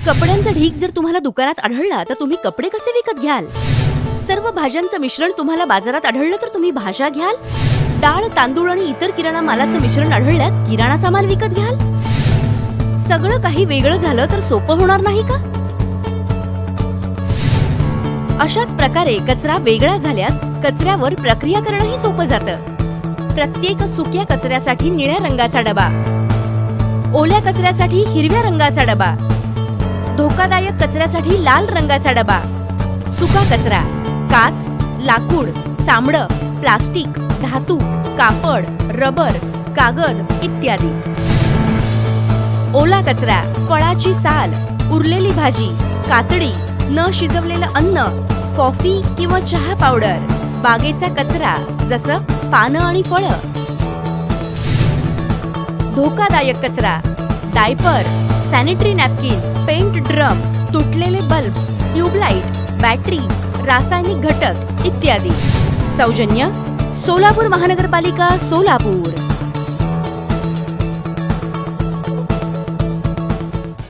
कपड्यांचा ढीग जर तुम्हाला दुकानात आढळला तर तुम्ही कपडे कसे विकत घ्याल? सर्व भाज्यांचं मिश्रण तुम्हाला बाजारात आढळलं तर तुम्ही भाज्या घ्याल? डाळ, तांदूळ आणि इतर किराणा मालाचं मिश्रण आढळल्यास किराणा सामान विकत घ्याल? सगळं काही वेगळं झालं तर सोपं होणार नाही का? अशाच प्रकारे कचरा वेगळा झाल्यास कचऱ्यावर प्रक्रिया करणंही सोपं जातं. प्रत्येक सुक्या कचऱ्यासाठी निळ्या रंगाचा डबा, ओल्या कचऱ्यासाठी हिरव्या रंगाचा डबा, धोकादायक कचऱ्यासाठी लाल रंगाचा डबा, सुका कचरा, काच, लाकूड, चामडं, प्लास्टिक, धातू, कापड, रबर, कागद इत्यादी. ओला कचरा, फळाची साल, उरलेली भाजी, कातडी, न शिजवलेलं अन्न, कॉफी किंवा चहा पावडर, बागेचा कचरा जसं पानं आणि फळं. धोकादायक कचरा, diaper, sanitary napkin, paint drum, तुटलेले बल्ब, ट्यूबलाईट, बॅटरी, रासायनिक घटक इत्यादी. सौजन्य सोलापूर महानगरपालिका, सोलापूर.